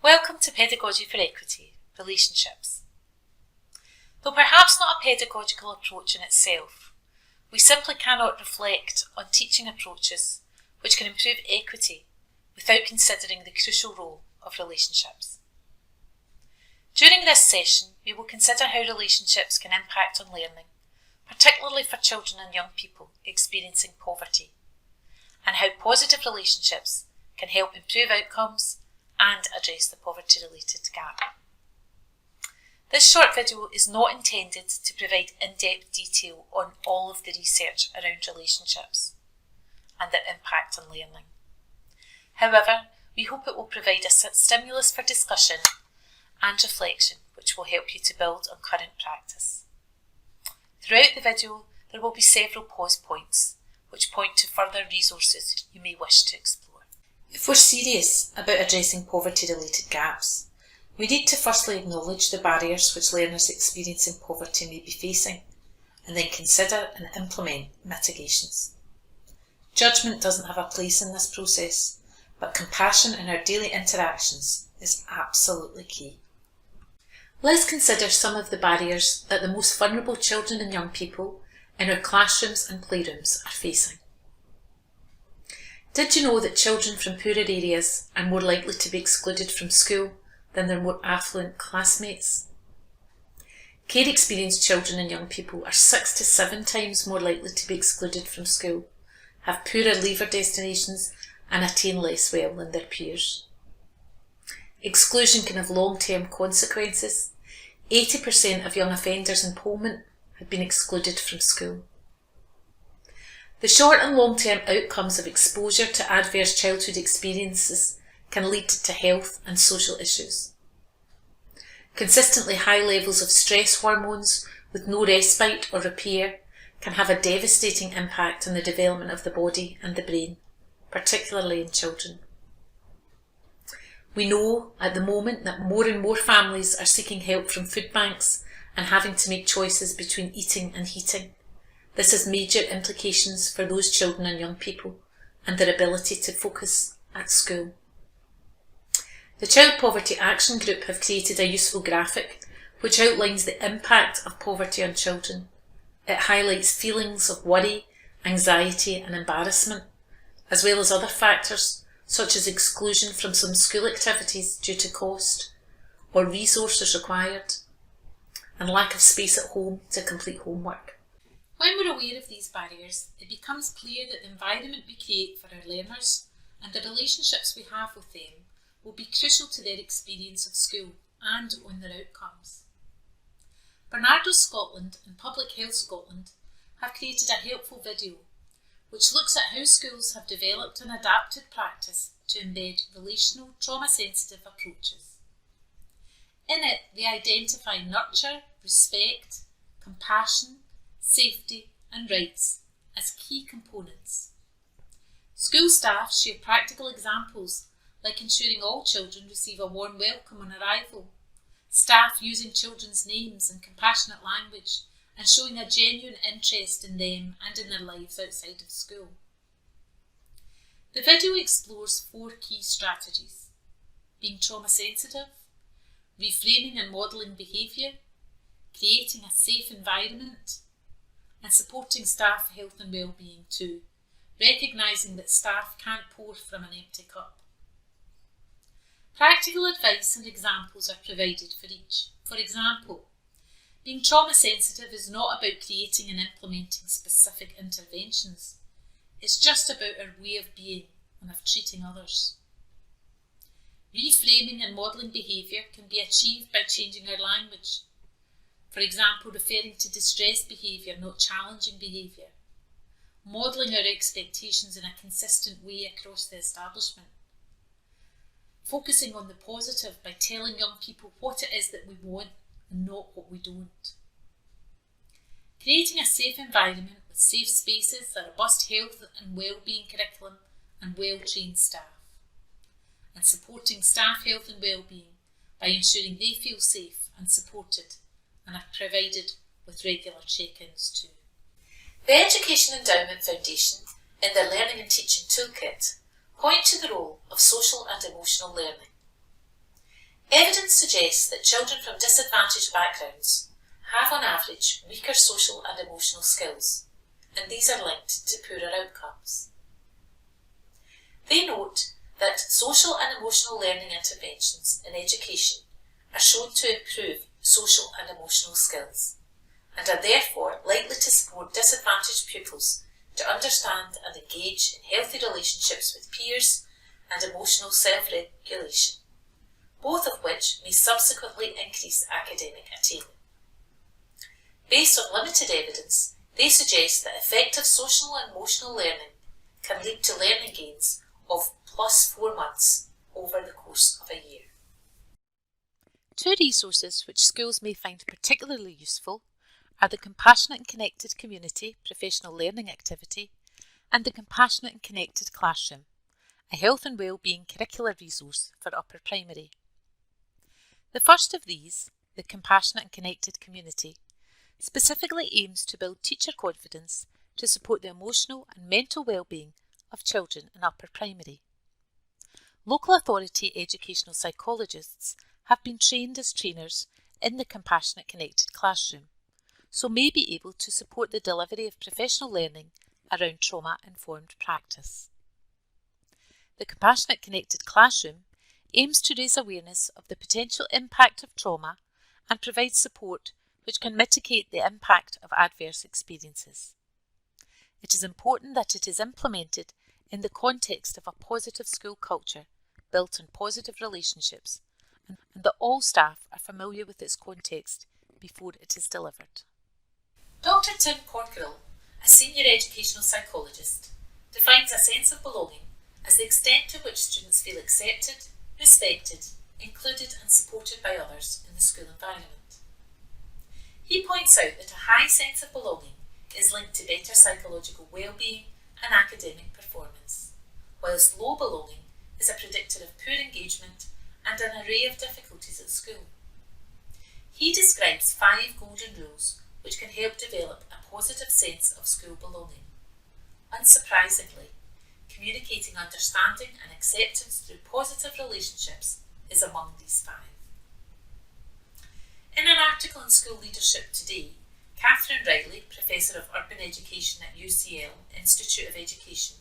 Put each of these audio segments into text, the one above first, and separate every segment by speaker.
Speaker 1: Welcome to Pedagogy for Equity, Relationships. Though perhaps not a pedagogical approach in itself, we simply cannot reflect on teaching approaches which can improve equity without considering the crucial role of relationships. During this session, we will consider how relationships can impact on learning, particularly for children and young people experiencing poverty, and how positive relationships can help improve outcomes and address the poverty-related gap. This short video is not intended to provide in-depth detail on all of the research around relationships and their impact on learning. However, we hope it will provide a stimulus for discussion and reflection which will help you to build on current practice. Throughout the video, there will be several pause points which point to further resources you may wish to explore. If we're serious about addressing poverty-related gaps, we need to firstly acknowledge the barriers which learners experiencing poverty may be facing, and then consider and implement mitigations. Judgment doesn't have a place in this process, but compassion in our daily interactions is absolutely key. Let's consider some of the barriers that the most vulnerable children and young people in our classrooms and playrooms are facing. Did you know that children from poorer areas are more likely to be excluded from school than their more affluent classmates? Care experienced children and young people are 6 to 7 times more likely to be excluded from school, have poorer leaver destinations and attain less well than their peers. Exclusion can have long-term consequences. 80% of young offenders in Pullman had been excluded from school. The short and long-term outcomes of exposure to adverse childhood experiences can lead to health and social issues. Consistently high levels of stress hormones with no respite or repair can have a devastating impact on the development of the body and the brain, particularly in children. We know at the moment that more and more families are seeking help from food banks and having to make choices between eating and heating. This has major implications for those children and young people and their ability to focus at school. The Child Poverty Action Group have created a useful graphic which outlines the impact of poverty on children. It highlights feelings of worry, anxiety and embarrassment, as well as other factors such as exclusion from some school activities due to cost or resources required, and lack of space at home to complete homework. When we're aware of these barriers, it becomes clear that the environment we create for our learners and the relationships we have with them will be crucial to their experience of school and on their outcomes. Barnardo's Scotland and Public Health Scotland have created a helpful video which looks at how schools have developed and adapted practice to embed relational, trauma-sensitive approaches. In it, they identify nurture, respect, compassion, safety and rights as key components. School staff share practical examples like ensuring all children receive a warm welcome on arrival, staff using children's names and compassionate language and showing a genuine interest in them and in their lives outside of school. The video explores 4 key strategies: being trauma sensitive, reframing and modelling behaviour, creating a safe environment, and supporting staff health and well-being too, recognising that staff can't pour from an empty cup. Practical advice and examples are provided for each. For example, being trauma sensitive is not about creating and implementing specific interventions. It's just about our way of being and of treating others. Reframing and modelling behaviour can be achieved by changing our language. For example, referring to distressed behaviour, not challenging behaviour. Modelling our expectations in a consistent way across the establishment. Focusing on the positive by telling young people what it is that we want and not what we don't. Creating a safe environment with safe spaces, a robust health and well-being curriculum and well-trained staff. And supporting staff health and well-being by ensuring they feel safe and supported and are provided with regular check-ins too. The Education Endowment Foundation, in their Learning and Teaching Toolkit, point to the role of social and emotional learning. Evidence suggests that children from disadvantaged backgrounds have on average weaker social and emotional skills, and these are linked to poorer outcomes. They note that social and emotional learning interventions in education are shown to improve social and emotional skills, and are therefore likely to support disadvantaged pupils to understand and engage in healthy relationships with peers and emotional self-regulation, both of which may subsequently increase academic attainment. Based on limited evidence, they suggest that effective social and emotional learning can lead to learning gains of +4 months over the course of a year. Two resources which schools may find particularly useful are the Compassionate and Connected Community professional learning activity and the Compassionate and Connected Classroom, a health and wellbeing curricular resource for upper primary. The first of these, the Compassionate and Connected Community, specifically aims to build teacher confidence to support the emotional and mental wellbeing of children in upper primary. Local authority educational psychologists have been trained as trainers in the Compassionate Connected Classroom, so may be able to support the delivery of professional learning around trauma-informed practice. The Compassionate Connected Classroom aims to raise awareness of the potential impact of trauma and provide support which can mitigate the impact of adverse experiences. It is important that it is implemented in the context of a positive school culture built on positive relationships, and that all staff are familiar with its context before it is delivered. Dr. Tim Corkerell, a senior educational psychologist, defines a sense of belonging as the extent to which students feel accepted, respected, included and supported by others in the school environment. He points out that a high sense of belonging is linked to better psychological well-being and academic performance, whilst low belonging is a predictor of poor engagement and an array of difficulties at school. He describes 5 golden rules which can help develop a positive sense of school belonging. Unsurprisingly, communicating understanding and acceptance through positive relationships is among these 5. In an article in School Leadership Today, Catherine Riley, Professor of Urban Education at UCL Institute of Education,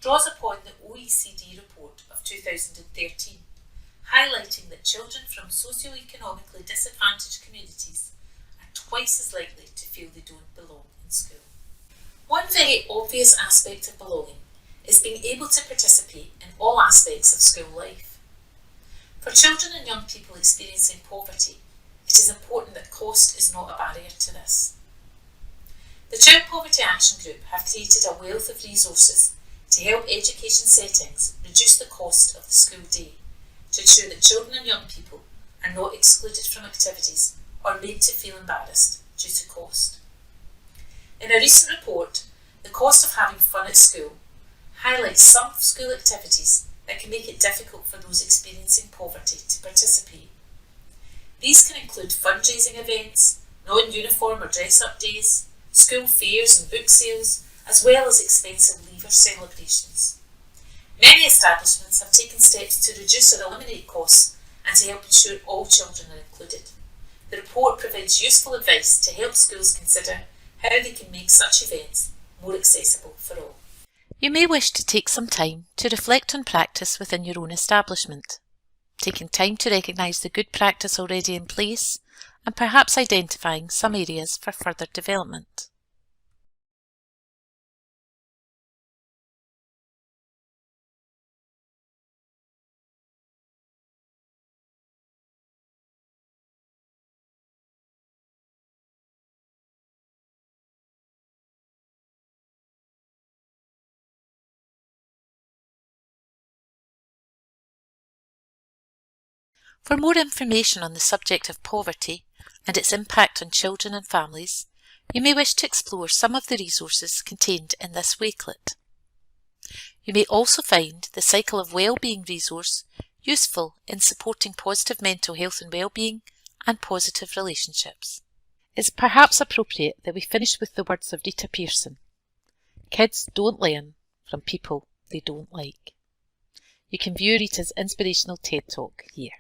Speaker 1: draws upon the OECD report of 2013, highlighting that children from socio-economically disadvantaged communities are twice as likely to feel they don't belong in school. One very obvious aspect of belonging is being able to participate in all aspects of school life. For children and young people experiencing poverty, it is important that cost is not a barrier to this. The Child Poverty Action Group have created a wealth of resources to help education settings reduce the cost of the school day, to ensure that children and young people are not excluded from activities or made to feel embarrassed due to cost. In a recent report, The Cost of Having Fun at School highlights some school activities that can make it difficult for those experiencing poverty to participate. These can include fundraising events, non-uniform or dress-up days, school fairs and book sales, as well as expensive leaver celebrations. Many establishments have taken steps to reduce or eliminate costs and to help ensure all children are included. The report provides useful advice to help schools consider how they can make such events more accessible for all. You may wish to take some time to reflect on practice within your own establishment, taking time to recognise the good practice already in place and perhaps identifying some areas for further development. For more information on the subject of poverty and its impact on children and families, you may wish to explore some of the resources contained in this wakelet. You may also find the Cycle of Wellbeing resource useful in supporting positive mental health and well-being and positive relationships. It's perhaps appropriate that we finish with the words of Rita Pearson. Kids don't learn from people they don't like. You can view Rita's inspirational TED Talk here.